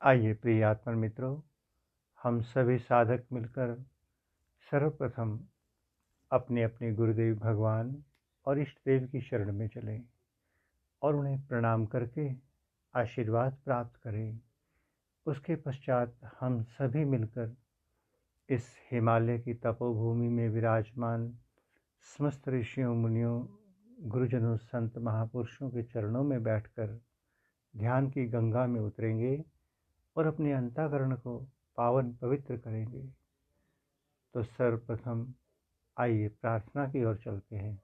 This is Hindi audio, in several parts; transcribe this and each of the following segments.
आइए प्रिय आत्मा मित्रों, हम सभी साधक मिलकर सर्वप्रथम अपने अपने गुरुदेव भगवान और इष्ट देव की शरण में चलें और उन्हें प्रणाम करके आशीर्वाद प्राप्त करें। उसके पश्चात हम सभी मिलकर इस हिमालय की तपोभूमि में विराजमान समस्त ऋषियों, मुनियों, गुरुजनों, संत महापुरुषों के चरणों में बैठकर ध्यान की गंगा में उतरेंगे और अपने अंतःकरण को पावन पवित्र करेंगे। तो सर्वप्रथम आइए प्रार्थना की ओर चलते हैं।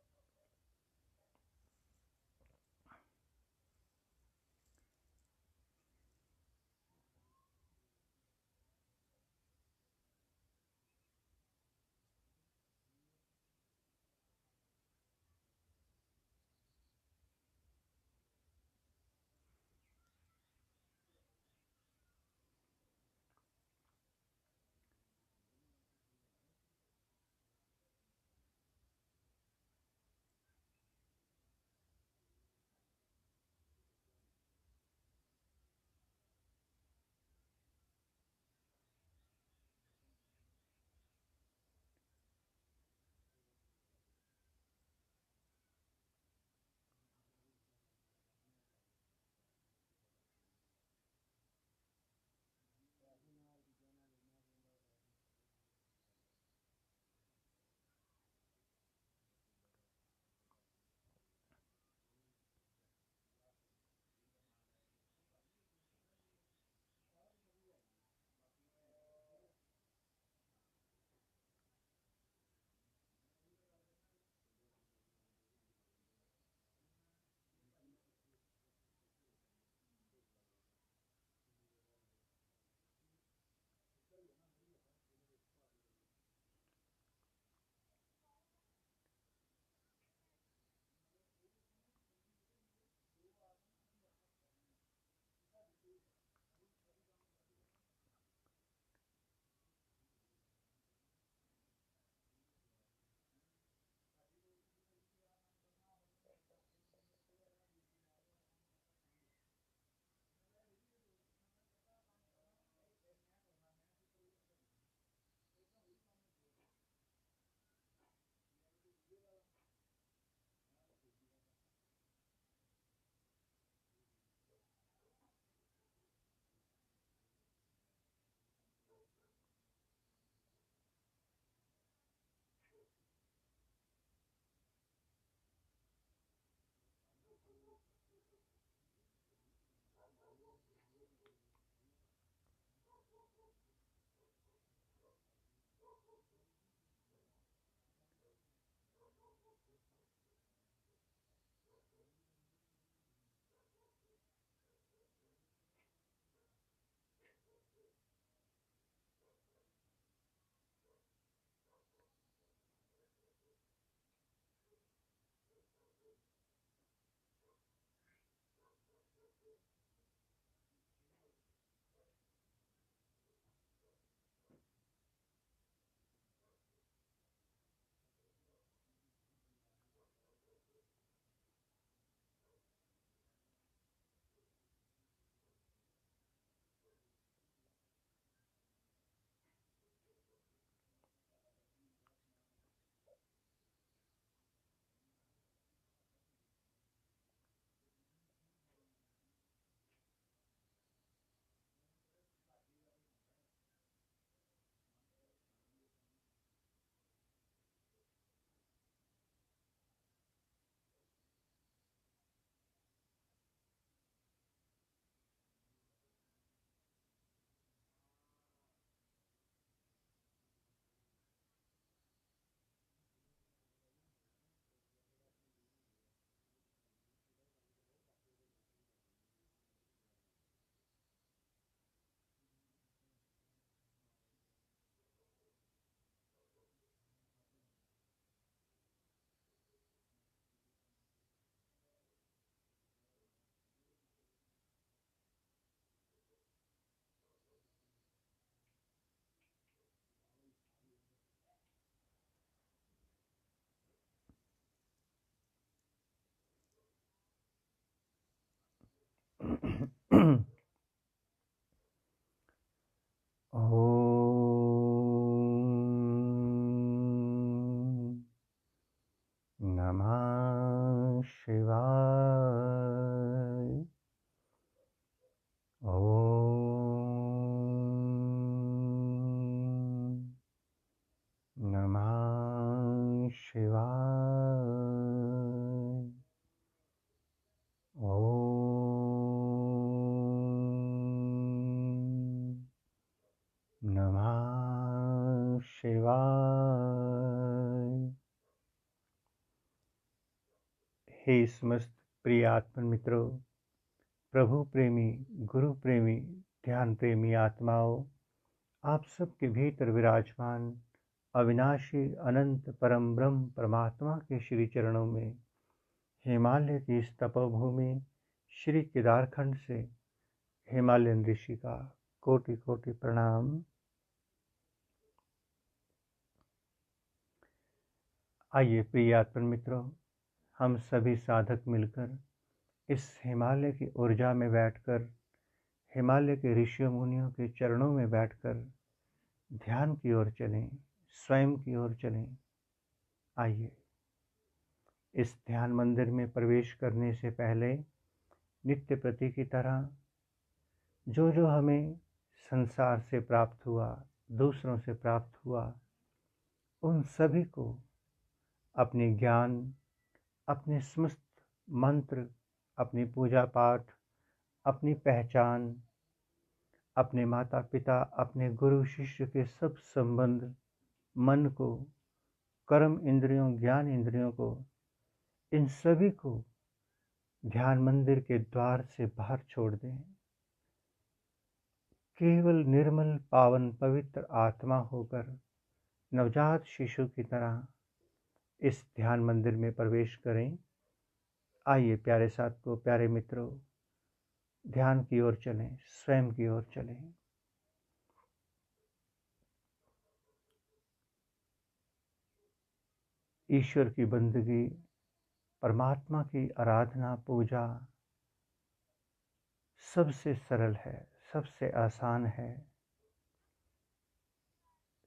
शिवाय। हे समस्त प्रिय आत्मन मित्रों, प्रभु प्रेमी, गुरु प्रेमी, ध्यान प्रेमी आत्माओं, आप सबके भीतर विराजमान अविनाशी अनंत परम ब्रह्म परमात्मा के श्री चरणों में हिमालय की इस तपोभूमि श्री केदारखंड से हिमालयन ऋषि का कोटि कोटि प्रणाम। आइए प्रिय आत्मन मित्रों, हम सभी साधक मिलकर इस हिमालय की ऊर्जा में बैठकर, हिमालय के ऋषियों मुनियों के चरणों में बैठकर ध्यान की ओर चलें, स्वयं की ओर चलें। आइए, इस ध्यान मंदिर में प्रवेश करने से पहले नित्य प्रति की तरह जो जो हमें संसार से प्राप्त हुआ, दूसरों से प्राप्त हुआ, उन सभी को अपने ज्ञान, अपने समस्त मंत्र, अपनी पूजा पाठ, अपनी पहचान, अपने माता पिता, अपने गुरु शिष्य के सब संबंध, मन को, कर्म इंद्रियों, ज्ञान इंद्रियों को, इन सभी को ध्यान मंदिर के द्वार से बाहर छोड़ दें। केवल निर्मल पावन पवित्र आत्मा होकर नवजात शिशु की तरह इस ध्यान मंदिर में प्रवेश करें। आइए प्यारे साथियों, प्यारे मित्रों, ध्यान की ओर चलें, स्वयं की ओर चलें। ईश्वर की बंदगी, परमात्मा की आराधना, पूजा सबसे सरल है, सबसे आसान है।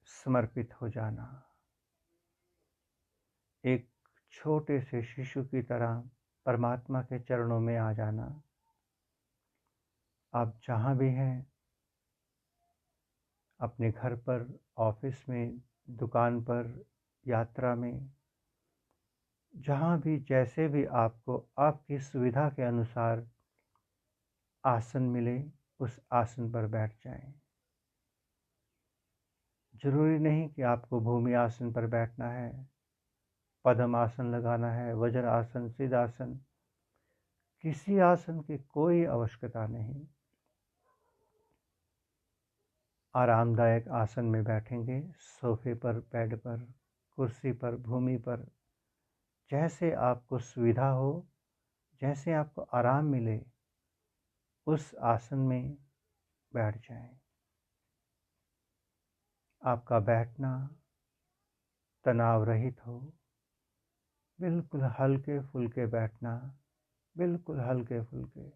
समर्पित हो जाना, एक छोटे से शिशु की तरह परमात्मा के चरणों में आ जाना। आप जहाँ भी हैं, अपने घर पर, ऑफिस में, दुकान पर, यात्रा में, जहाँ भी जैसे भी आपको आपकी सुविधा के अनुसार आसन मिले, उस आसन पर बैठ जाएं। जरूरी नहीं कि आपको भूमि आसन पर बैठना है, पद्म आसन लगाना है, वज्र आसन, सिद्धासन, किसी आसन की कोई आवश्यकता नहीं। आरामदायक आसन में बैठेंगे, सोफे पर, बेड पर, कुर्सी पर, भूमि पर, जैसे आपको सुविधा हो, जैसे आपको आराम मिले, उस आसन में बैठ जाएं। आपका बैठना तनाव रहित हो, बिल्कुल हल्के फुल्के बैठना, बिल्कुल हल्के फुल्के,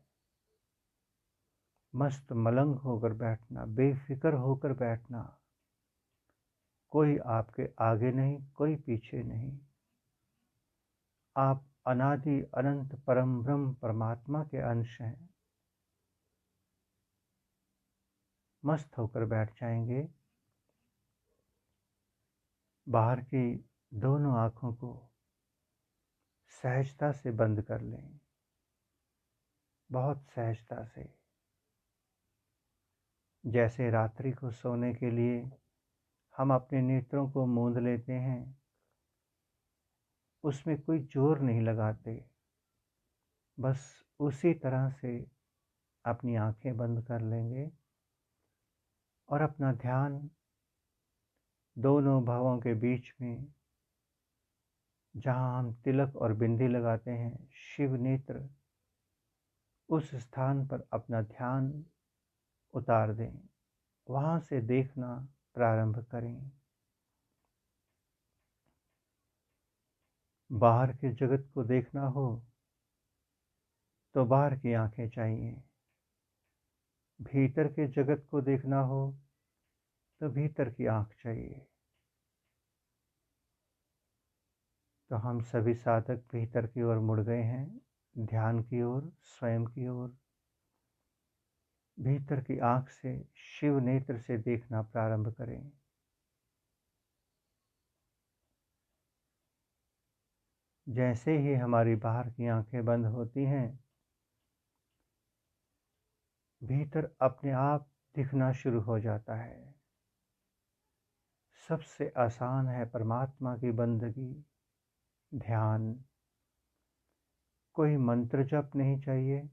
मस्त मलंग होकर बैठना, बेफिक्र होकर बैठना। कोई आपके आगे नहीं, कोई पीछे नहीं। आप अनादि अनंत परम ब्रह्म परमात्मा के अंश हैं। मस्त होकर बैठ जाएंगे। बाहर की दोनों आँखों को सहजता से बंद कर लें, बहुत सहजता से। जैसे रात्रि को सोने के लिए हम अपने नेत्रों को मूंद लेते हैं, उसमें कोई जोर नहीं लगाते, बस उसी तरह से अपनी आंखें बंद कर लेंगे और अपना ध्यान दोनों भवों के बीच में, जहाँ हम तिलक और बिंदी लगाते हैं, शिव नेत्र, उस स्थान पर अपना ध्यान उतार दें। वहाँ से देखना प्रारंभ करें। बाहर के जगत को देखना हो तो बाहर की आंखें चाहिए, भीतर के जगत को देखना हो तो भीतर की आंख चाहिए। तो हम सभी साधक भीतर की ओर मुड़ गए हैं, ध्यान की ओर, स्वयं की ओर। भीतर की आंख से, शिव नेत्र से देखना प्रारंभ करें। जैसे ही हमारी बाहर की आंखें बंद होती हैं, भीतर अपने आप दिखना शुरू हो जाता है। सबसे आसान है परमात्मा की बंदगी, ध्यान। कोई मंत्र जप नहीं चाहिए,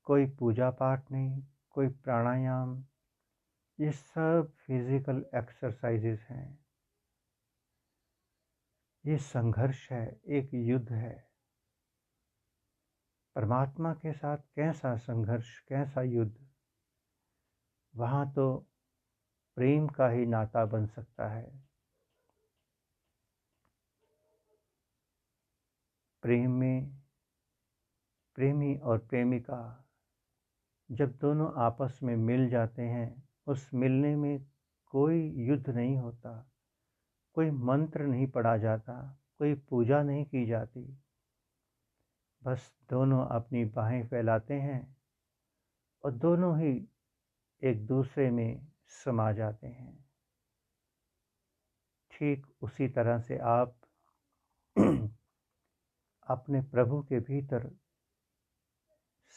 कोई पूजा पाठ नहीं, कोई प्राणायाम। ये सब फिजिकल एक्सरसाइजेस हैं। ये संघर्ष है, एक युद्ध है। परमात्मा के साथ कैसा संघर्ष, कैसा युद्ध। वहाँ तो प्रेम का ही नाता बन सकता है। प्रेम में प्रेमी और प्रेमिका जब दोनों आपस में मिल जाते हैं, उस मिलने में कोई युद्ध नहीं होता, कोई मंत्र नहीं पढ़ा जाता, कोई पूजा नहीं की जाती। बस दोनों अपनी बाहें फैलाते हैं और दोनों ही एक दूसरे में समा जाते हैं। ठीक उसी तरह से आप अपने प्रभु के भीतर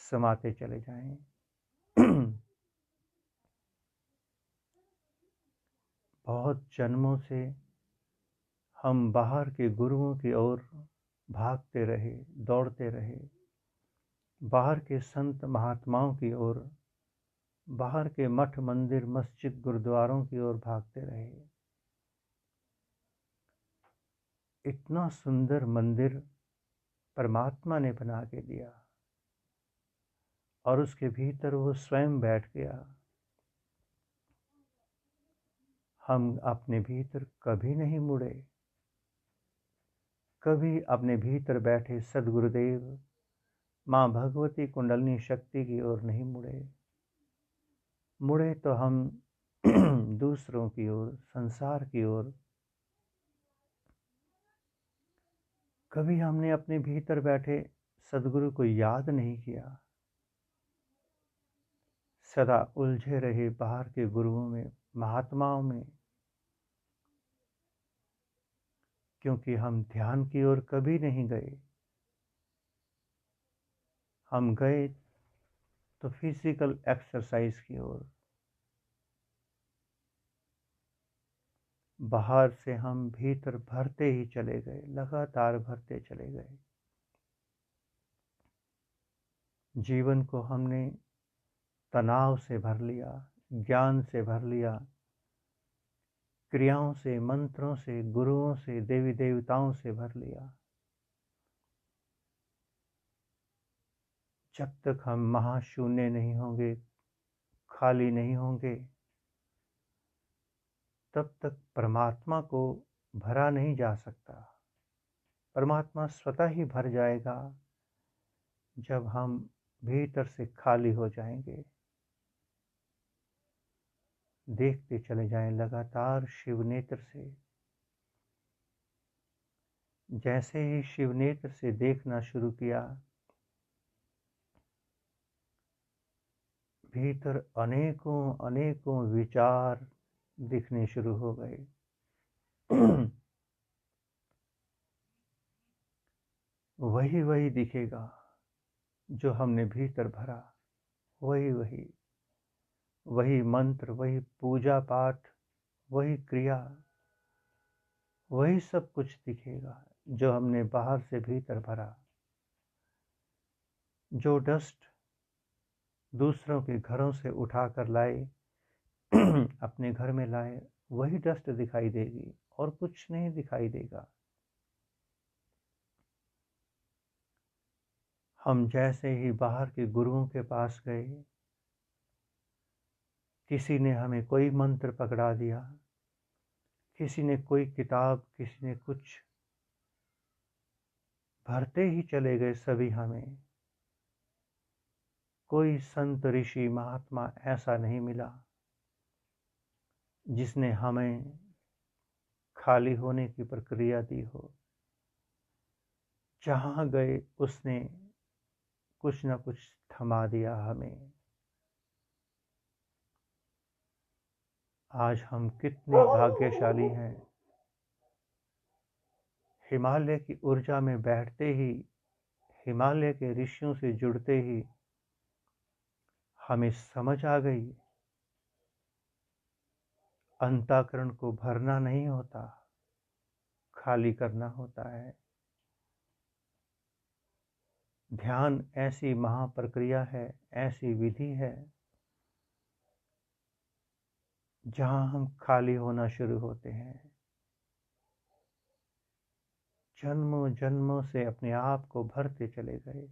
समाते चले जाएं। बहुत जन्मों से हम बाहर के गुरुओं की ओर भागते रहे, दौड़ते रहे, बाहर के संत महात्माओं की ओर, बाहर के मठ मंदिर मस्जिद गुरुद्वारों की ओर भागते रहे। इतना सुंदर मंदिर परमात्मा ने बना के दिया और उसके भीतर वो स्वयं बैठ गया। हम अपने भीतर कभी नहीं मुड़े, कभी अपने भीतर बैठे सद्गुरुदेव माँ भगवती कुंडलिनी शक्ति की ओर नहीं मुड़े। मुड़े तो हम दूसरों की ओर, संसार की ओर। कभी हमने अपने भीतर बैठे सद्गुरु को याद नहीं किया। सदा उलझे रहे बाहर के गुरुओं में, महात्माओं में, क्योंकि हम ध्यान की ओर कभी नहीं गए। हम गए तो फिजिकल एक्सरसाइज की ओर। बाहर से हम भीतर भरते ही चले गए, लगातार भरते चले गए। जीवन को हमने तनाव से भर लिया, ज्ञान से भर लिया, क्रियाओं से, मंत्रों से, गुरुओं से, देवी देवताओं से भर लिया। जब तक हम महाशून्य नहीं होंगे, खाली नहीं होंगे, तब तक परमात्मा को भरा नहीं जा सकता। परमात्मा स्वतः ही भर जाएगा जब हम भीतर से खाली हो जाएंगे। देखते चले जाएं लगातार शिव नेत्र से। जैसे ही शिव नेत्र से देखना शुरू किया, भीतर अनेकों अनेकों विचार दिखने शुरू हो गए। वही वही दिखेगा जो हमने भीतर भरा, वही वही वही मंत्र, वही पूजा पाठ, वही क्रिया, वही सब कुछ दिखेगा जो हमने बाहर से भीतर भरा। जो डस्ट दूसरों के घरों से उठाकर लाए, अपने घर में लाए, वही डस्ट दिखाई देगी और कुछ नहीं दिखाई देगा। हम जैसे ही बाहर के गुरुओं के पास गए, किसी ने हमें कोई मंत्र पकड़ा दिया, किसी ने कोई किताब, किसी ने कुछ, भरते ही चले गए सभी हमें। कोई संत ऋषि महात्मा ऐसा नहीं मिला जिसने हमें खाली होने की प्रक्रिया दी हो। जहाँ गए उसने कुछ न कुछ थमा दिया हमें। आज हम कितने भाग्यशाली हैं। हिमालय की ऊर्जा में बैठते ही, हिमालय के ऋषियों से जुड़ते ही हमें समझ आ गई अंतःकरण को भरना नहीं होता, खाली करना होता है। ध्यान ऐसी महाप्रक्रिया है, ऐसी विधि है जहाँ हम खाली होना शुरू होते हैं। जन्मों जन्मों से अपने आप को भरते चले गए।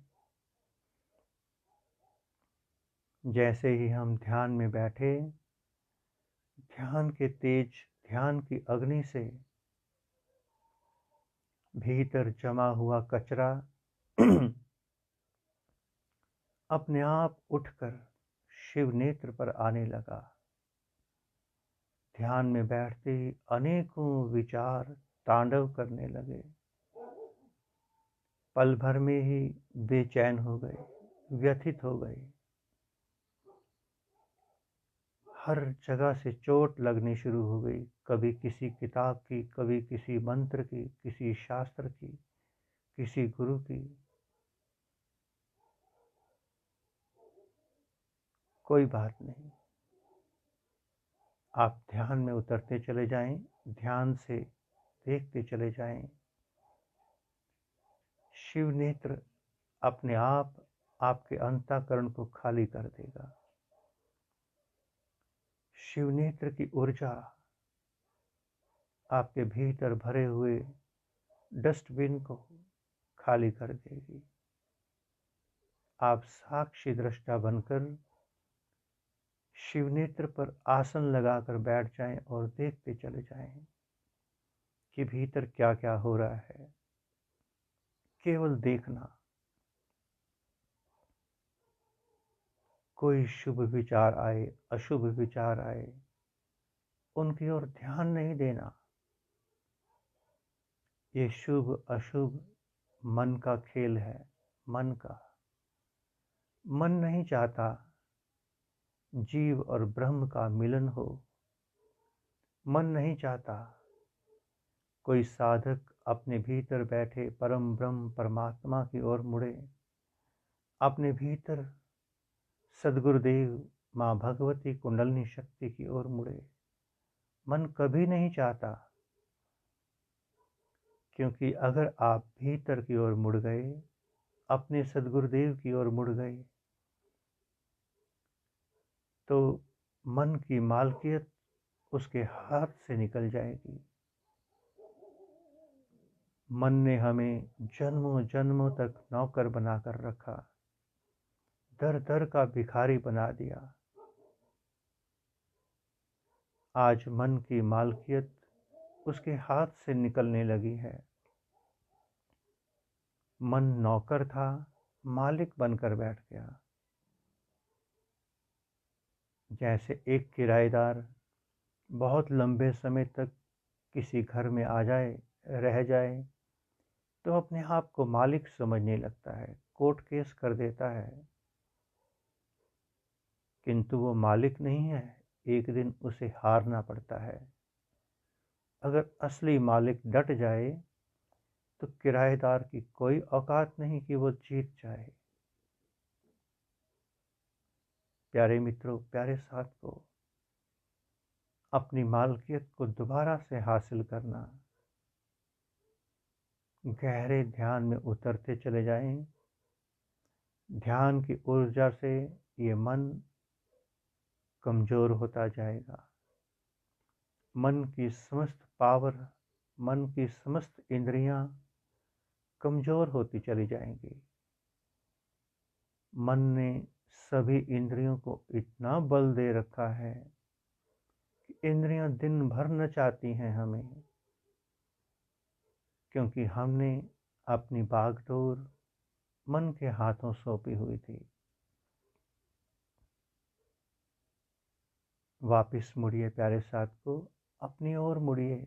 जैसे ही हम ध्यान में बैठे, ध्यान के तेज, ध्यान की अग्नि से भीतर जमा हुआ कचरा अपने आप उठकर शिव नेत्र पर आने लगा। ध्यान में बैठते ही अनेकों विचार तांडव करने लगे। पल भर में ही बेचैन हो गए, व्यथित हो गए। हर जगह से चोट लगनी शुरू हो गई, कभी किसी किताब की, कभी किसी मंत्र की, किसी शास्त्र की, किसी गुरु की। कोई बात नहीं, आप ध्यान में उतरते चले जाएं, ध्यान से देखते चले जाएं। शिव नेत्र अपने आप आपके अंतःकरण को खाली कर देगा। शिव नेत्र की ऊर्जा आपके भीतर भरे हुए डस्टबिन को खाली कर देगी। आप साक्षी दृष्टा बनकर शिव नेत्र पर आसन लगाकर बैठ जाएं और देखते चले जाएं कि भीतर क्या क्या हो रहा है। केवल देखना। कोई शुभ विचार आए, अशुभ विचार आए, उनकी ओर ध्यान नहीं देना। ये शुभ अशुभ मन का खेल है, मन का। मन नहीं चाहता जीव और ब्रह्म का मिलन हो। मन नहीं चाहता कोई साधक अपने भीतर बैठे परम ब्रह्म परमात्मा की ओर मुड़े, अपने भीतर सद्गुरुदेव माँ भगवती कुंडलिनी शक्ति की ओर मुड़े। मन कभी नहीं चाहता, क्योंकि अगर आप भीतर की ओर मुड़ गए, अपने सद्गुरुदेव की ओर मुड़ गए, तो मन की मालकियत उसके हाथ से निकल जाएगी। मन ने हमें जन्मों जन्मों तक नौकर बनाकर रखा, दर दर का भिखारी बना दिया। आज मन की मालकियत उसके हाथ से निकलने लगी है। मन नौकर था, मालिक बनकर बैठ गया। जैसे एक किराएदार बहुत लंबे समय तक किसी घर में आ जाए, रह जाए, तो अपने आप को मालिक समझने लगता है, कोर्ट केस कर देता है। किंतु वो मालिक नहीं है, एक दिन उसे हारना पड़ता है। अगर असली मालिक डट जाए तो किराएदार की कोई औकात नहीं कि वो जीत जाए। प्यारे मित्रों, प्यारे साथियों, अपनी मालकियत को दोबारा से हासिल करना। गहरे ध्यान में उतरते चले जाएं। ध्यान की ऊर्जा से ये मन कमजोर होता जाएगा। मन की समस्त पावर, मन की समस्त इंद्रियां कमजोर होती चली जाएंगी। मन ने सभी इंद्रियों को इतना बल दे रखा है कि इंद्रियां दिन भर नचाती हैं हमें, क्योंकि हमने अपनी बागडोर मन के हाथों सौंपी हुई थी। वापिस मुड़िए प्यारे साथ को, अपनी ओर मुड़िए,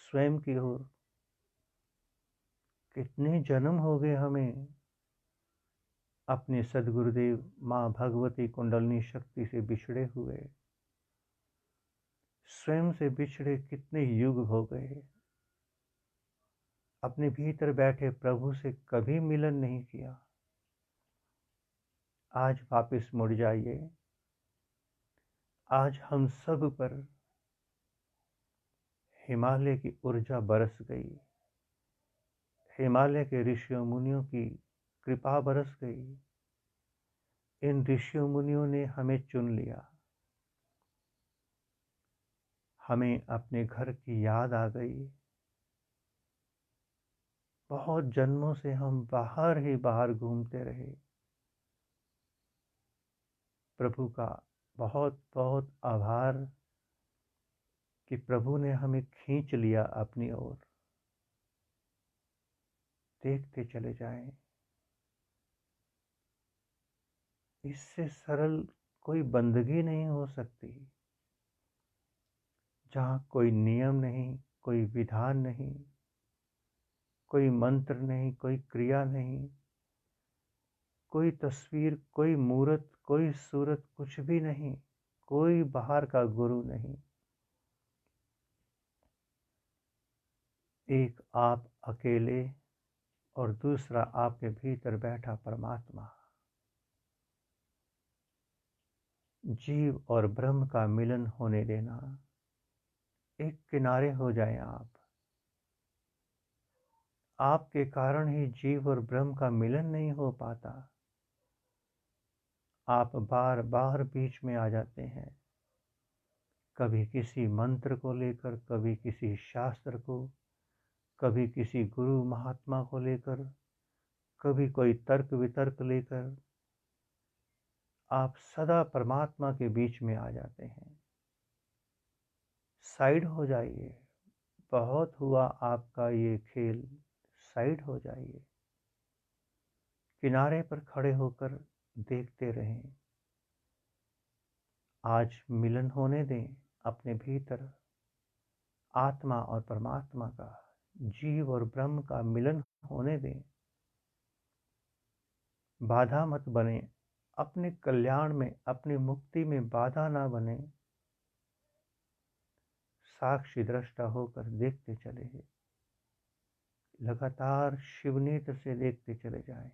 स्वयं की ओर। कितने जन्म हो गए हमें अपने सद्गुरुदेव माँ भगवती कुंडलिनी शक्ति से बिछड़े हुए। स्वयं से बिछड़े कितने युग हो गए। अपने भीतर बैठे प्रभु से कभी मिलन नहीं किया। आज वापिस मुड़ जाइए। आज हम सब पर हिमालय की ऊर्जा बरस गई, हिमालय के ऋषियों मुनियों की कृपा बरस गई। इन ऋषियों मुनियों ने हमें चुन लिया, हमें अपने घर की याद आ गई। बहुत जन्मों से हम बाहर ही बाहर घूमते रहे। प्रभु का बहुत बहुत आभार कि प्रभु ने हमें खींच लिया अपनी ओर। देखते चले जाएं। इससे सरल कोई बंदगी नहीं हो सकती, जहाँ कोई नियम नहीं, कोई विधान नहीं, कोई मंत्र नहीं, कोई क्रिया नहीं, कोई तस्वीर, कोई मूर्त, कोई सूरत, कुछ भी नहीं, कोई बाहर का गुरु नहीं। एक आप अकेले और दूसरा आपके भीतर बैठा परमात्मा। जीव और ब्रह्म का मिलन होने देना। एक किनारे हो जाएं आप। आपके कारण ही जीव और ब्रह्म का मिलन नहीं हो पाता। आप बार बार बीच में आ जाते हैं, कभी किसी मंत्र को लेकर, कभी किसी शास्त्र को, कभी किसी गुरु महात्मा को लेकर, कभी कोई तर्क वितर्क लेकर। आप सदा परमात्मा के बीच में आ जाते हैं। साइड हो जाइए, बहुत हुआ आपका ये खेल, साइड हो जाइए। किनारे पर खड़े होकर देखते रहें। आज मिलन होने दें अपने भीतर आत्मा और परमात्मा का, जीव और ब्रह्म का मिलन होने दें। बाधा मत बने, अपने कल्याण में, अपनी मुक्ति में बाधा ना बने। साक्षी दृष्टा होकर देखते चले, लगातार शिवनेत्र से देखते चले जाएं।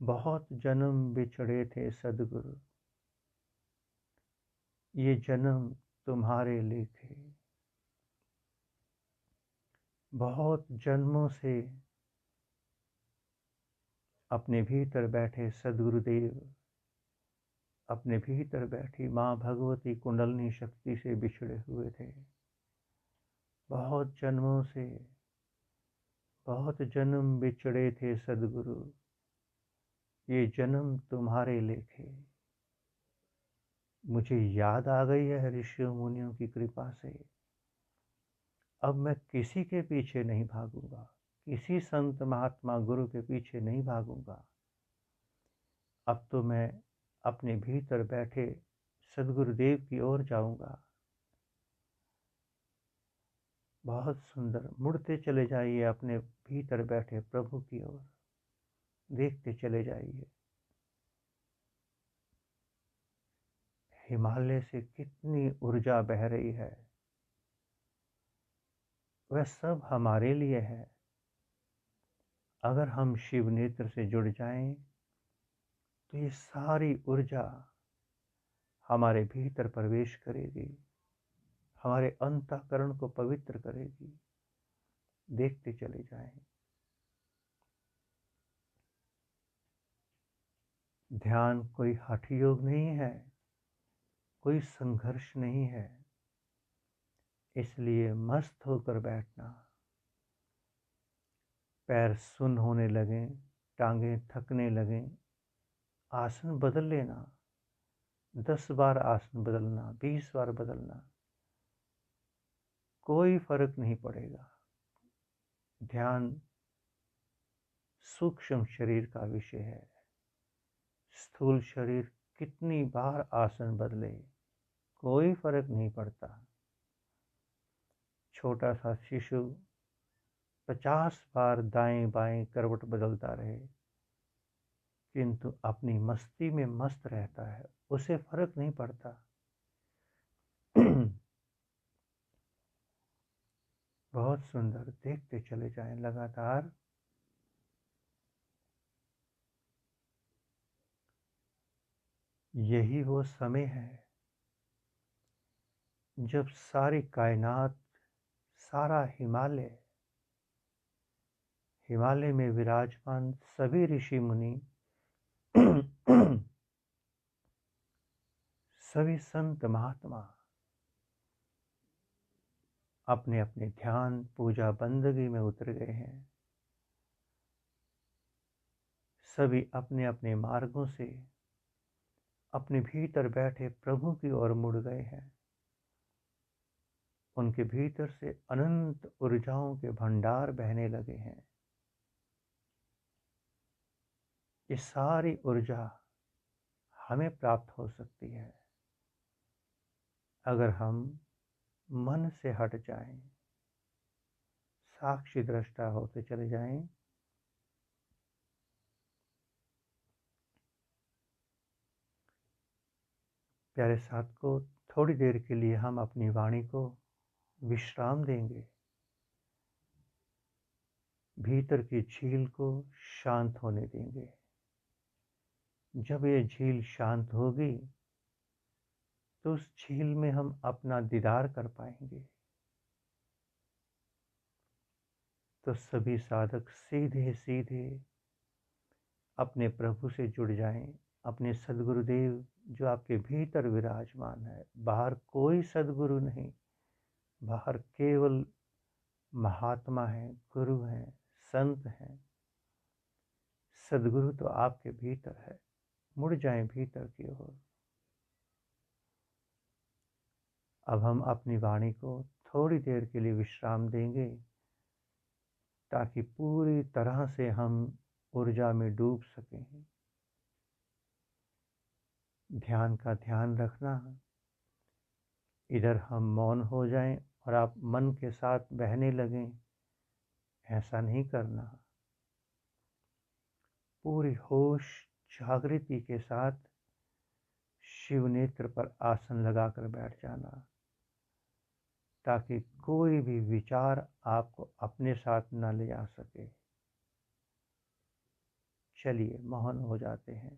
बहुत जन्म बिछड़े थे सदगुरु, ये जन्म तुम्हारे लेखे। बहुत जन्मों से अपने भीतर बैठे सदगुरुदेव, अपने भीतर बैठी माँ भगवती कुंडलनी शक्ति से बिछड़े हुए थे। बहुत जन्मों से, बहुत जन्म बिछड़े थे सदगुरु, ये जन्म तुम्हारे लेखे। मुझे याद आ गई है ऋषियों मुनियों की कृपा से। अब मैं किसी के पीछे नहीं भागूंगा, किसी संत महात्मा गुरु के पीछे नहीं भागूंगा। अब तो मैं अपने भीतर बैठे सदगुरुदेव की ओर जाऊंगा। बहुत सुंदर। मुड़ते चले जाइए अपने भीतर बैठे प्रभु की ओर, देखते चले जाइए। हिमालय से कितनी ऊर्जा बह रही है, वह सब हमारे लिए है। अगर हम शिव नेत्र से जुड़ जाएं तो ये सारी ऊर्जा हमारे भीतर प्रवेश करेगी, हमारे अंतःकरण को पवित्र करेगी। देखते चले जाएं। ध्यान कोई हठ योग नहीं है, कोई संघर्ष नहीं है। इसलिए मस्त होकर बैठना। पैर सुन्न होने लगें, टांगें थकने लगें, आसन बदल लेना। 10 बार आसन बदलना, 20 बार बदलना, कोई फर्क नहीं पड़ेगा। ध्यान सूक्ष्म शरीर का विषय है। स्थूल शरीर कितनी बार आसन बदले, कोई फर्क नहीं पड़ता। छोटा सा शिशु 50 बार दाएं बाएं करवट बदलता रहे, किंतु अपनी मस्ती में मस्त रहता है, उसे फर्क नहीं पड़ता। बहुत सुंदर। देखते चले जाएं लगातार। यही वो समय है जब सारी कायनात, सारा हिमालय, हिमालय में विराजमान सभी ऋषि मुनि सभी संत महात्मा अपने अपने ध्यान पूजा बंदगी में उतर गए हैं। सभी अपने अपने मार्गों से अपने भीतर बैठे प्रभु की ओर मुड़ गए हैं। उनके भीतर से अनंत ऊर्जाओं के भंडार बहने लगे हैं। ये सारी ऊर्जा हमें प्राप्त हो सकती है अगर हम मन से हट जाएं, साक्षी दृष्टा होते चले जाएं। प्यारे साथ को, थोड़ी देर के लिए हम अपनी वाणी को विश्राम देंगे। भीतर की झील को शांत होने देंगे। जब ये झील शांत होगी तो उस झील में हम अपना दीदार कर पाएंगे। तो सभी साधक सीधे सीधे अपने प्रभु से जुड़ जाएं, अपने सद्गुरुदेव जो आपके भीतर विराजमान है। बाहर कोई सद्गुरु नहीं, बाहर केवल महात्मा है, गुरु हैं, संत हैं। सद्गुरु तो आपके भीतर है। मुड़ जाएं भीतर की ओर। अब हम अपनी वाणी को थोड़ी देर के लिए विश्राम देंगे ताकि पूरी तरह से हम ऊर्जा में डूब सकें। ध्यान का ध्यान रखना। इधर हम मौन हो जाएं और आप मन के साथ बहने लगें, ऐसा नहीं करना। पूरी होश जागृति के साथ शिव नेत्र पर आसन लगाकर बैठ जाना ताकि कोई भी विचार आपको अपने साथ न ले जा सके। चलिए मौन हो जाते हैं।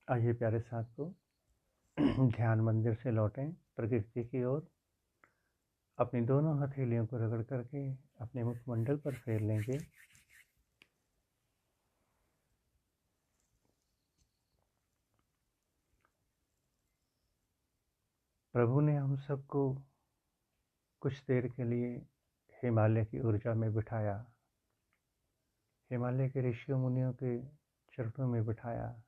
आइए प्यारे साथियों, ध्यान मंदिर से लौटें प्रकृति की ओर। अपनी दोनों हथेलियों को रगड़ करके अपने मुखमंडल पर फेर लेंगे। प्रभु ने हम सबको कुछ देर के लिए हिमालय की ऊर्जा में बिठाया, हिमालय के ऋषियों मुनियों के चरणों में बिठाया।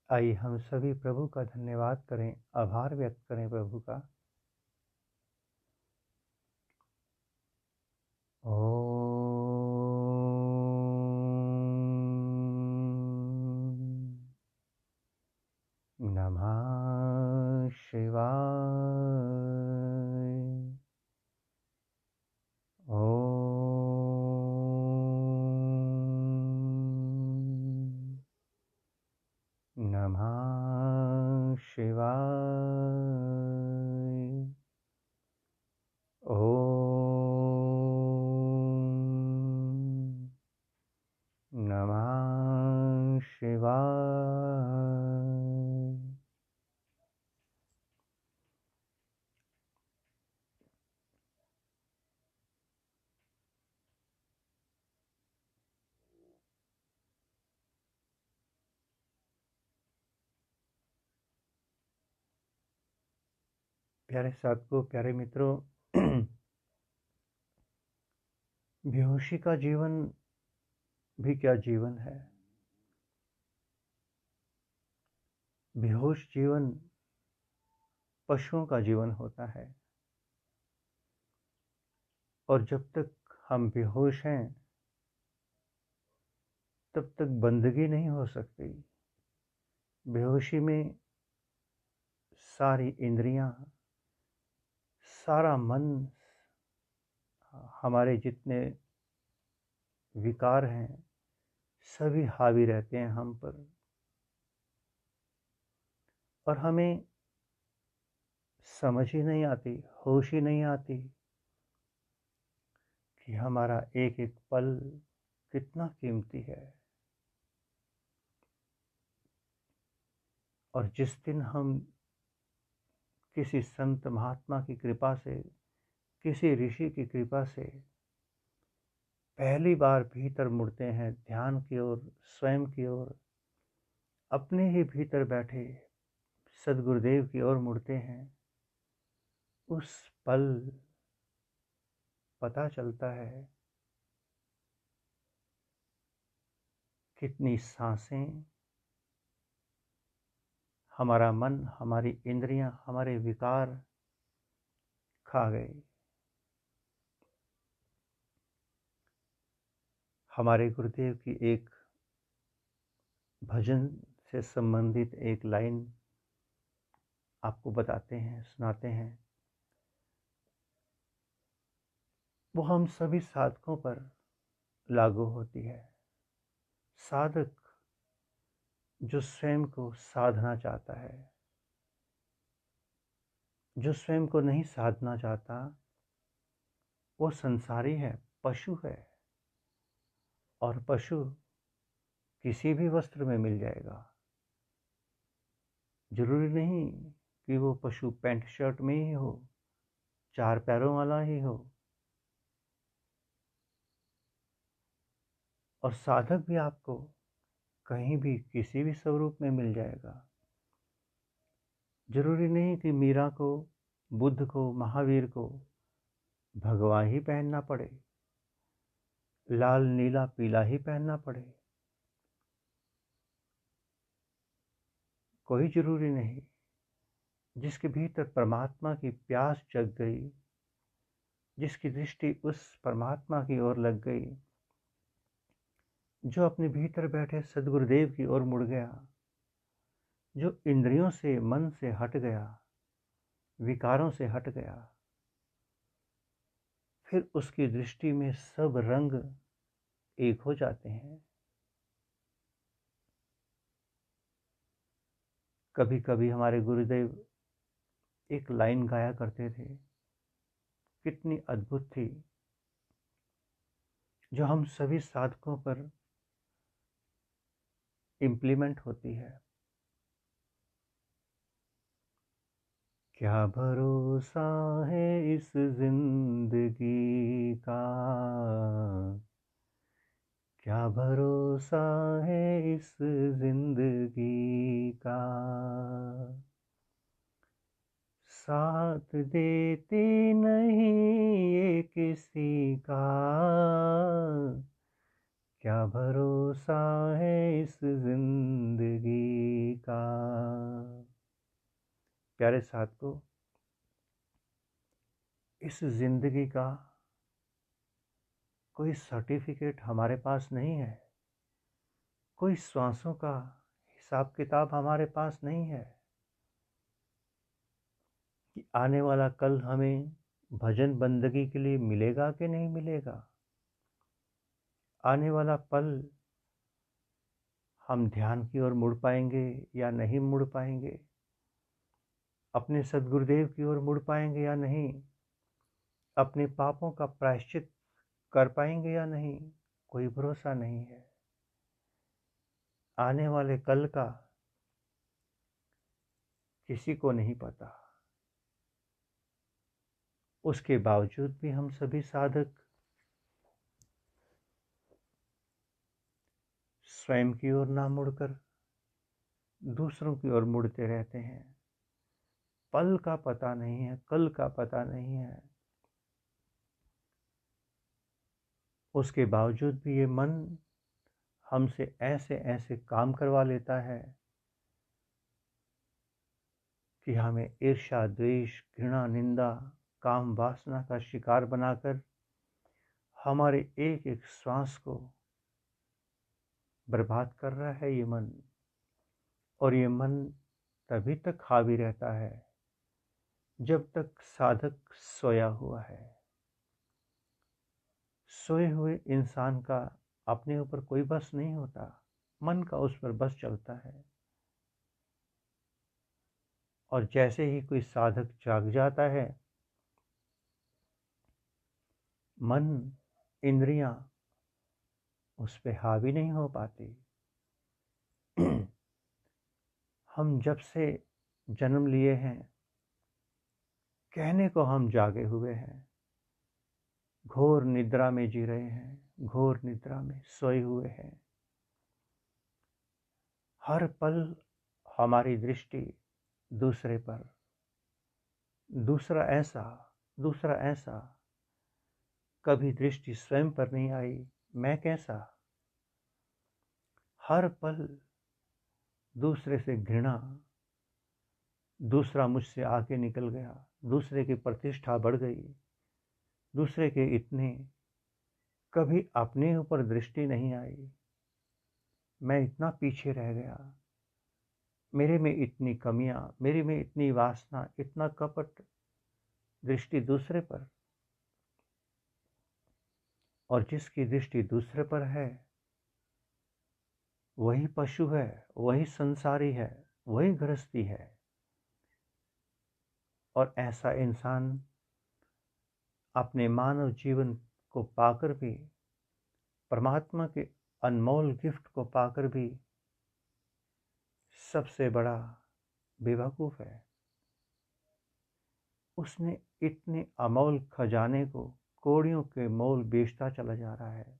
आइए हम सभी प्रभु का धन्यवाद करें, आभार व्यक्त करें प्रभु का। नमः शिवाय। नमः शिवाय। नमः शिवाय। प्यारे साथियों, प्यारे मित्रों, बेहोशी का जीवन भी क्या जीवन है। बेहोश जीवन पशुओं का जीवन होता है, और जब तक हम बेहोश हैं तब तक बंदगी नहीं हो सकती। बेहोशी में सारी इंद्रियां, सारा मन, हमारे जितने विकार हैं सभी हावी रहते हैं हम पर, और हमें समझ ही नहीं आती, होश ही नहीं आती कि हमारा एक एक पल कितना कीमती है। और जिस दिन हम किसी संत महात्मा की कृपा से, किसी ऋषि की कृपा से पहली बार भीतर मुड़ते हैं, ध्यान की ओर, स्वयं की ओर, अपने ही भीतर बैठे सदगुरुदेव की ओर मुड़ते हैं, उस पल पता चलता है कितनी सांसें हमारा मन, हमारी इंद्रियां, हमारे विकार खा गए। हमारे गुरुदेव की एक भजन से संबंधित एक लाइन आपको बताते हैं, सुनाते हैं। वो हम सभी साधकों पर लागू होती है। साधक जो स्वयं को साधना चाहता है, जो स्वयं को नहीं साधना चाहता, वो संसारी है, पशु है। और पशु किसी भी वस्त्र में मिल जाएगा। जरूरी नहीं कि वो पशु पैंट शर्ट में ही हो, चार पैरों वाला ही हो। और साधक भी आपको कहीं भी किसी भी स्वरूप में मिल जाएगा। जरूरी नहीं कि मीरा को, बुद्ध को, महावीर को भगवा ही पहनना पड़े, लाल नीला पीला ही पहनना पड़े। कोई जरूरी नहीं। जिसके भीतर परमात्मा की प्यास जग गई, जिसकी दृष्टि उस परमात्मा की ओर लग गई, जो अपने भीतर बैठे सदगुरुदेव की ओर मुड़ गया, जो इंद्रियों से, मन से हट गया, विकारों से हट गया, फिर उसकी दृष्टि में सब रंग एक हो जाते हैं। कभी कभी हमारे गुरुदेव एक लाइन गाया करते थे, कितनी अद्भुत थी, जो हम सभी साधकों पर इम्प्लीमेंट होती है। क्या भरोसा है इस जिंदगी का, क्या भरोसा है इस जिंदगी का, साथ देते नहीं ये किसी का, क्या भरोसा है इस जिंदगी का। प्यारे साथियों, इस जिंदगी का कोई सर्टिफिकेट हमारे पास नहीं है, कोई श्वासों का हिसाब किताब हमारे पास नहीं है कि आने वाला कल हमें भजन बंदगी के लिए मिलेगा कि नहीं मिलेगा। आने वाला पल हम ध्यान की ओर मुड़ पाएंगे या नहीं मुड़ पाएंगे, अपने सद्गुरुदेव की ओर मुड़ पाएंगे या नहीं, अपने पापों का प्रायश्चित कर पाएंगे या नहीं, कोई भरोसा नहीं है। आने वाले कल का किसी को नहीं पता। उसके बावजूद भी हम सभी साधक स्वयं की ओर ना मुड़कर दूसरों की ओर मुड़ते रहते हैं। पल का पता नहीं है, कल का पता नहीं है। उसके बावजूद भी ये मन हमसे ऐसे ऐसे काम करवा लेता है कि हमें ईर्ष्या, द्वेष, घृणा, निंदा, काम वासना का शिकार बनाकर हमारे एक एक श्वास को बर्बाद कर रहा है ये मन। और ये मन तभी तक हावी रहता है जब तक साधक सोया हुआ है। सोए हुए इंसान का अपने ऊपर कोई बस नहीं होता, मन का उस पर बस चलता है। और जैसे ही कोई साधक जाग जाता है, मन, इंद्रियां उस पे हावी नहीं हो पाती। हम जब से जन्म लिए हैं, कहने को हम जागे हुए हैं, घोर निद्रा में जी रहे हैं, घोर निद्रा में सोए हुए हैं। हर पल हमारी दृष्टि दूसरे पर, दूसरा ऐसा, कभी दृष्टि स्वयं पर नहीं आई, मैं कैसा। हर पल दूसरे से घृणा, दूसरा मुझसे आगे निकल गया, दूसरे की प्रतिष्ठा बढ़ गई, दूसरे के इतने, कभी अपने ऊपर दृष्टि नहीं आई, मैं इतना पीछे रह गया, मेरे में इतनी कमियां, मेरे में इतनी वासना, इतना कपट, दृष्टि दूसरे पर। और जिसकी दृष्टि दूसरे पर है वही पशु है, वही संसारी है, वही गृहस्थी है। और ऐसा इंसान अपने मानव जीवन को पाकर भी, परमात्मा के अनमोल गिफ्ट को पाकर भी सबसे बड़ा बेवकूफ है। उसने इतने अमोल खजाने को कौड़ियों के मोल बेचता चला जा रहा है।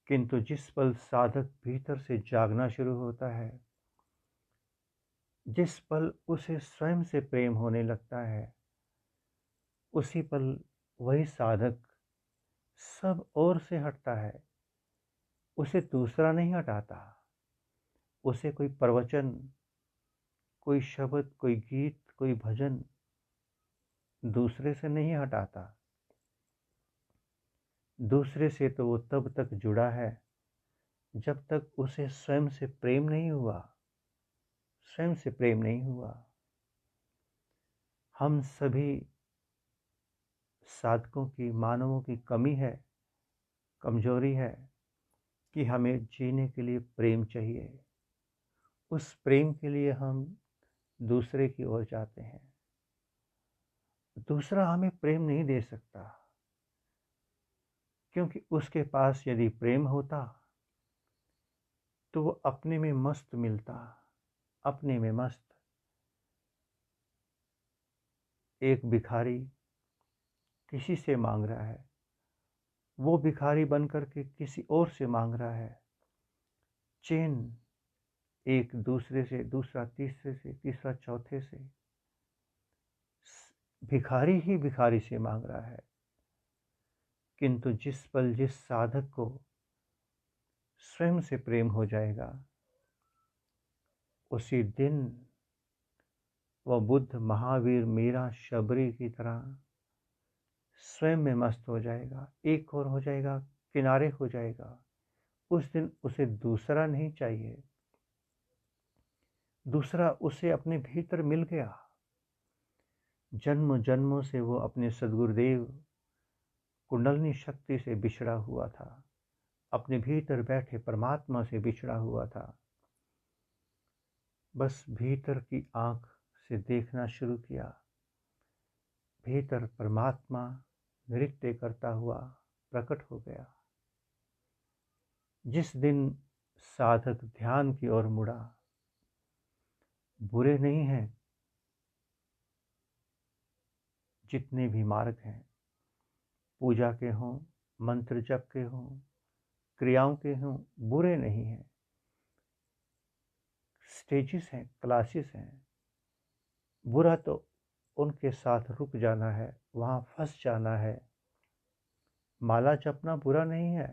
किंतु जिस पल साधक भीतर से जागना शुरू होता है, जिस पल उसे स्वयं से प्रेम होने लगता है, उसी पल वही साधक सब ओर से हटता है। उसे दूसरा नहीं हटाता, उसे कोई प्रवचन, कोई शब्द, कोई गीत, कोई भजन दूसरे से नहीं हटाता। दूसरे से तो वो तब तक जुड़ा है जब तक उसे स्वयं से प्रेम नहीं हुआ, स्वयं से प्रेम नहीं हुआ। हम सभी साधकों की, मानवों की कमी है, कमजोरी है कि हमें जीने के लिए प्रेम चाहिए। उस प्रेम के लिए हम दूसरे की ओर जाते हैं। दूसरा हमें प्रेम नहीं दे सकता, क्योंकि उसके पास यदि प्रेम होता तो वो अपने में मस्त मिलता, अपने में मस्त। एक भिखारी किसी से मांग रहा है, वो भिखारी बनकर के किसी और से मांग रहा है। चेन एक दूसरे से, दूसरा तीसरे से, तीसरा चौथे से, भिखारी ही भिखारी से मांग रहा है। किंतु जिस पल जिस साधक को स्वयं से प्रेम हो जाएगा, उसी दिन वह बुद्ध, महावीर, मीरा, शबरी की तरह स्वयं में मस्त हो जाएगा, एक और हो जाएगा, किनारे हो जाएगा। उस दिन उसे दूसरा नहीं चाहिए, दूसरा उसे अपने भीतर मिल गया। जन्म जन्मों से वो अपने सद्गुरुदेव कुंडलिनी शक्ति से बिछड़ा हुआ था, अपने भीतर बैठे परमात्मा से बिछड़ा हुआ था। बस भीतर की आंख से देखना शुरू किया, भीतर परमात्मा नृत्य करता हुआ प्रकट हो गया। जिस दिन साधक ध्यान की ओर मुड़ा, बुरे नहीं हैं जितने भी मार्ग हैं, पूजा के हों, मंत्र जप के हों, क्रियाओं के हों, बुरे नहीं हैं। स्टेजेस हैं, क्लासेस हैं। बुरा तो उनके साथ रुक जाना है, वहाँ फंस जाना है। माला जपना बुरा नहीं है,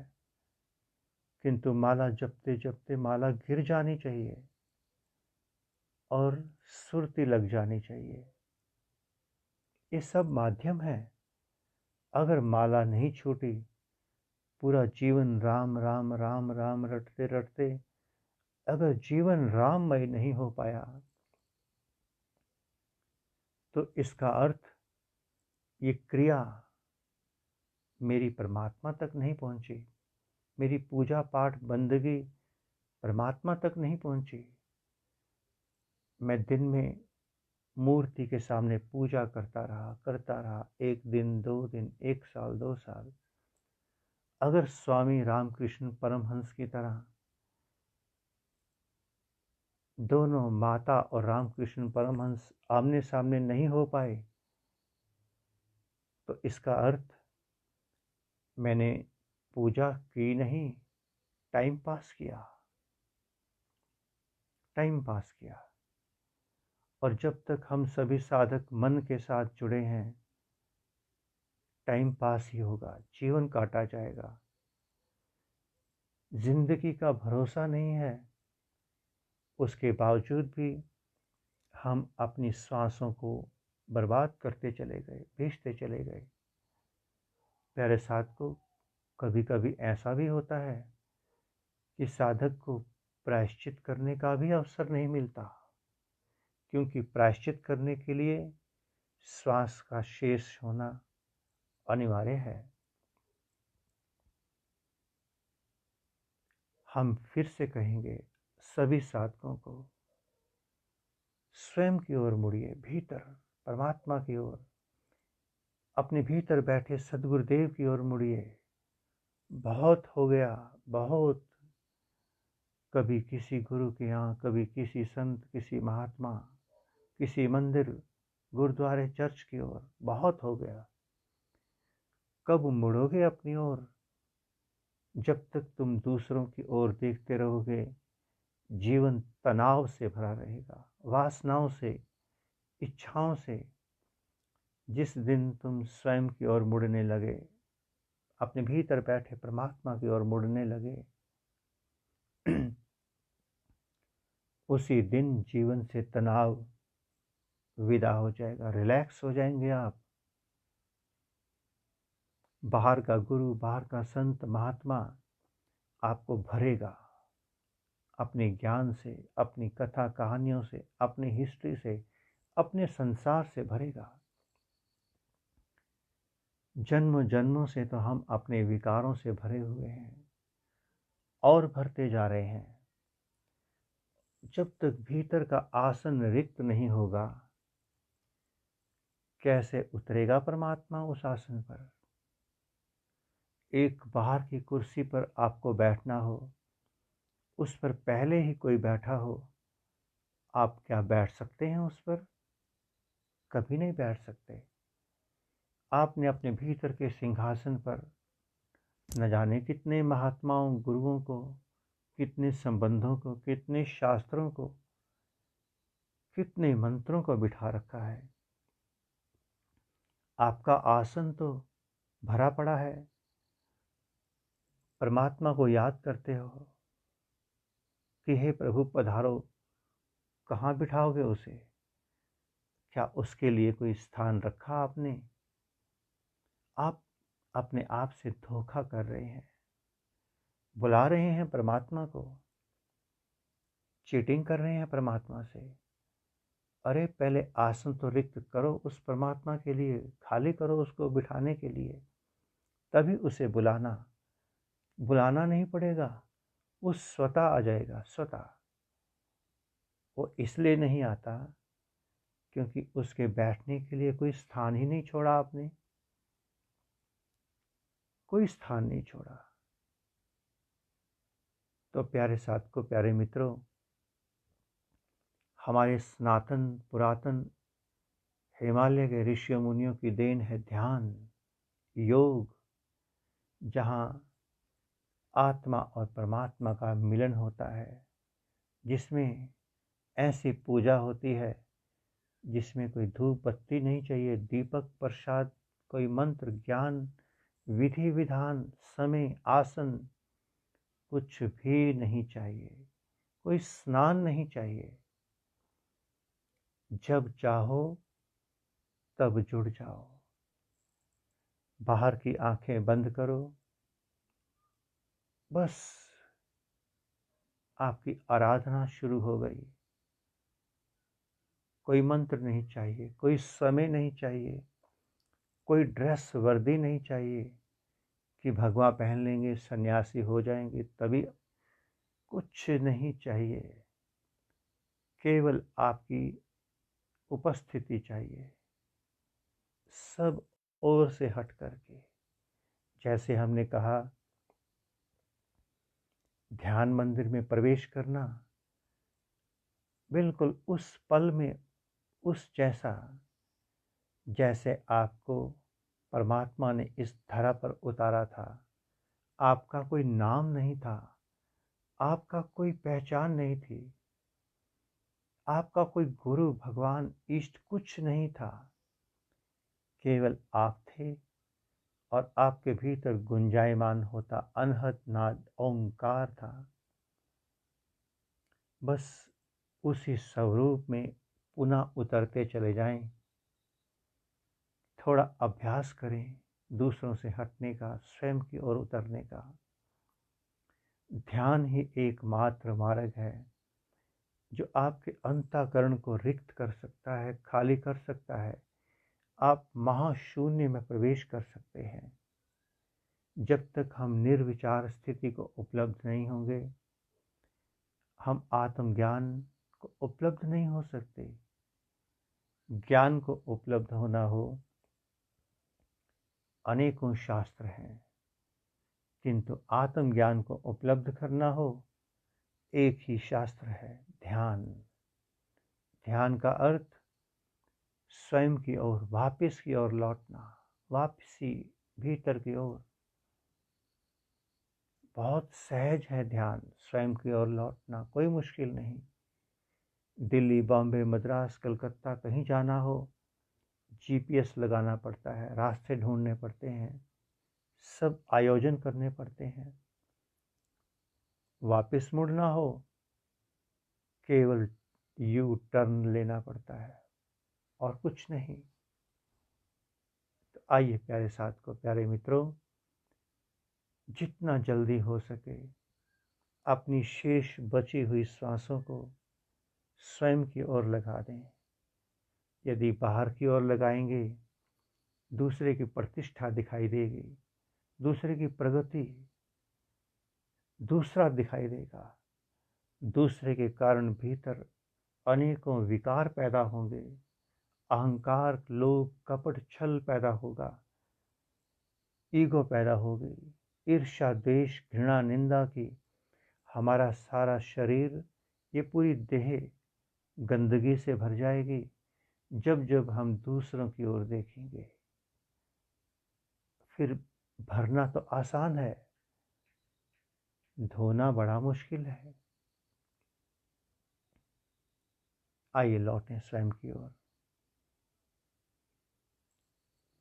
किंतु माला जपते जपते माला गिर जानी चाहिए और सुरती लग जानी चाहिए। ये सब माध्यम है। अगर माला नहीं छूटी, पूरा जीवन राम राम राम राम रटते रटते अगर जीवन राममय नहीं हो पाया, तो इसका अर्थ ये क्रिया मेरी परमात्मा तक नहीं पहुंची, मेरी पूजा पाठ बंदगी परमात्मा तक नहीं पहुंची। मैं दिन में मूर्ति के सामने पूजा करता रहा, एक दिन, 2 दिन, 1 साल, 2 साल। अगर स्वामी रामकृष्ण परमहंस की तरह दोनों माता और रामकृष्ण परमहंस आमने सामने नहीं हो पाए, तो इसका अर्थ मैंने पूजा की नहीं, टाइम पास किया, टाइम पास किया। और जब तक हम सभी साधक मन के साथ जुड़े हैं, टाइम पास ही होगा, जीवन काटा जाएगा। जिंदगी का भरोसा नहीं है, उसके बावजूद भी हम अपनी सांसों को बर्बाद करते चले गए, भेजते चले गए। प्यारे साधकों, कभी कभी ऐसा भी होता है कि साधक को प्रायश्चित करने का भी अवसर नहीं मिलता, क्योंकि प्रायश्चित करने के लिए श्वास का शेष होना अनिवार्य है। हम फिर से कहेंगे सभी साधकों को, स्वयं की ओर मुड़िए, भीतर परमात्मा की ओर, अपने भीतर बैठे सद्गुरुदेव की ओर मुड़िए। बहुत हो गया, बहुत। कभी किसी गुरु के यहाँ, कभी किसी संत, किसी महात्मा, किसी मंदिर, गुरुद्वारे, चर्च की ओर, बहुत हो गया। कब मुड़ोगे अपनी ओर? जब तक तुम दूसरों की ओर देखते रहोगे, जीवन तनाव से भरा रहेगा, वासनाओं से, इच्छाओं से। जिस दिन तुम स्वयं की ओर मुड़ने लगे, अपने भीतर बैठे परमात्मा की ओर मुड़ने लगे, उसी दिन जीवन से तनाव विदा हो जाएगा, रिलैक्स हो जाएंगे आप। बाहर का गुरु, बाहर का संत, महात्मा आपको भरेगा अपने ज्ञान से, अपनी कथा कहानियों से, अपनी हिस्ट्री से, अपने संसार से भरेगा। जन्म जन्मों से तो हम अपने विकारों से भरे हुए हैं और भरते जा रहे हैं। जब तक भीतर का आसन रिक्त नहीं होगा, कैसे उतरेगा परमात्मा उस आसन पर? एक बाहर की कुर्सी पर आपको बैठना हो, उस पर पहले ही कोई बैठा हो, आप क्या बैठ सकते हैं उस पर? कभी नहीं बैठ सकते। आपने अपने भीतर के सिंहासन पर न जाने कितने महात्माओं, गुरुओं को, कितने संबंधों को, कितने शास्त्रों को, कितने मंत्रों को बिठा रखा है। आपका आसन तो भरा पड़ा है। परमात्मा को याद करते हो कि हे प्रभु पधारो, कहाँ बिठाओगे उसे? क्या उसके लिए कोई स्थान रखा आपने? आप अपने आप से धोखा कर रहे हैं। बुला रहे हैं परमात्मा को, चीटिंग कर रहे हैं परमात्मा से। अरे पहले आसन तो रिक्त करो उस परमात्मा के लिए, खाली करो उसको बिठाने के लिए, तभी उसे बुलाना। बुलाना नहीं पड़ेगा, वो स्वतः आ जाएगा, स्वतः। वो इसलिए नहीं आता क्योंकि उसके बैठने के लिए कोई स्थान ही नहीं छोड़ा आपने, कोई स्थान नहीं छोड़ा। तो प्यारे साथियों, प्यारे मित्रों, हमारे सनातन पुरातन हिमालय के ऋषियों मुनियों की देन है ध्यान, योग, जहाँ आत्मा और परमात्मा का मिलन होता है, जिसमें ऐसी पूजा होती है जिसमें कोई धूप बत्ती नहीं चाहिए, दीपक प्रसाद, कोई मंत्र ज्ञान, विधि विधान, समय, आसन, कुछ भी नहीं चाहिए, कोई स्नान नहीं चाहिए। जब चाहो तब जुड़ जाओ। बाहर की आंखें बंद करो, बस आपकी आराधना शुरू हो गई। कोई मंत्र नहीं चाहिए, कोई समय नहीं चाहिए, कोई ड्रेस वर्दी नहीं चाहिए कि भगवा पहन लेंगे सन्यासी हो जाएंगे तभी। कुछ नहीं चाहिए, केवल आपकी उपस्थिति चाहिए, सब ओर से हट करके। जैसे हमने कहा, ध्यान मंदिर में प्रवेश करना बिल्कुल उस पल में उस जैसा जैसे आपको परमात्मा ने इस धरा पर उतारा था। आपका कोई नाम नहीं था, आपका कोई पहचान नहीं थी, आपका कोई गुरु भगवान इष्ट कुछ नहीं था, केवल आप थे। और आपके भीतर गुंजायमान होता अनहद नाद ओंकार था। बस उसी स्वरूप में पुनः उतरते चले जाएं। थोड़ा अभ्यास करें दूसरों से हटने का, स्वयं की ओर उतरने का। ध्यान ही एकमात्र मार्ग है जो आपके अंतःकरण को रिक्त कर सकता है, खाली कर सकता है। आप महाशून्य में प्रवेश कर सकते हैं। जब तक हम निर्विचार स्थिति को उपलब्ध नहीं होंगे, हम आत्मज्ञान को उपलब्ध नहीं हो सकते। ज्ञान को उपलब्ध होना हो, अनेकों शास्त्र हैं, किंतु आत्मज्ञान को उपलब्ध करना हो, एक ही शास्त्र है, ध्यान। ध्यान का अर्थ स्वयं की ओर, वापस की ओर लौटना, वापसी भीतर की ओर। बहुत सहज है ध्यान, स्वयं की ओर लौटना, कोई मुश्किल नहीं। दिल्ली, बॉम्बे, मद्रास, कलकत्ता कहीं जाना हो, जीपीएस लगाना पड़ता है, रास्ते ढूंढने पड़ते हैं, सब आयोजन करने पड़ते हैं। वापस मुड़ना हो, केवल यू टर्न लेना पड़ता है और कुछ नहीं। तो आइए प्यारे साथियों, प्यारे मित्रों, जितना जल्दी हो सके अपनी शेष बची हुई सांसों को स्वयं की ओर लगा दें। यदि बाहर की ओर लगाएंगे, दूसरे की प्रतिष्ठा दिखाई देगी, दूसरे की प्रगति, दूसरा दिखाई देगा। दूसरे के कारण भीतर अनेकों विकार पैदा होंगे, अहंकार, लोभ, कपट, छल पैदा होगा, ईगो पैदा होगी, ईर्ष्या, द्वेष, घृणा, निंदा की हमारा सारा शरीर, ये पूरी देह गंदगी से भर जाएगी जब जब हम दूसरों की ओर देखेंगे। फिर भरना तो आसान है, धोना बड़ा मुश्किल है। आइए लौटें स्वयं की ओर।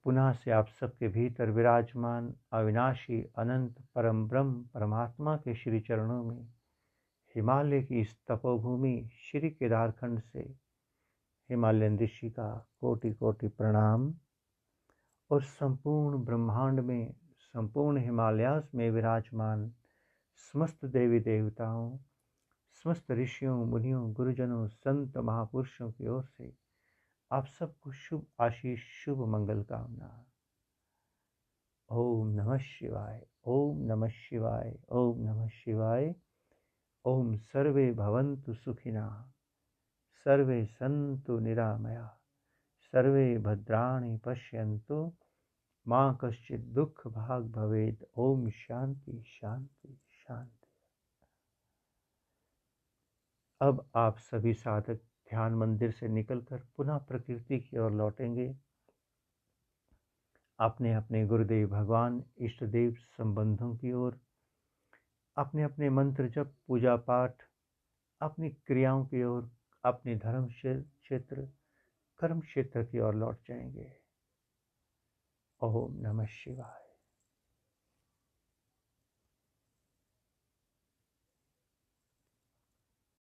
पुनः से आप सबके भीतर विराजमान अविनाशी अनंत परम ब्रह्म परमात्मा के श्री चरणों में हिमालय की इस तपोभूमि श्री केदारखंड से हिमालयन ऋषि का कोटि कोटि प्रणाम। और संपूर्ण ब्रह्मांड में, संपूर्ण हिमालयास में विराजमान समस्त देवी देवताओं, समस्त ऋषियों मुनियों गुरुजनों संत महापुरुषों की ओर से आप सबको शुभ आशीष, शुभ मंगल कामना। ओम नमः शिवाय, ओम नमः शिवाय, ओम नमः शिवाय। ओम सर्वे भवन्तु सुखिनः, सर्वे सन्तु निरामया, सर्वे भद्राणि पश्यन्तु, मां कश्चित् दुःख भाग् भवेत्। ओम शांति शांति शांति। अब आप सभी साधक ध्यान मंदिर से निकलकर पुनः प्रकृति की ओर लौटेंगे। अपने अपने गुरुदेव भगवान इष्ट देव संबंधों की ओर, अपने अपने मंत्र जप पूजा पाठ, अपनी क्रियाओं की ओर, अपने धर्म क्षेत्र कर्म क्षेत्र की ओर लौट जाएंगे। ओम नमः शिवाय।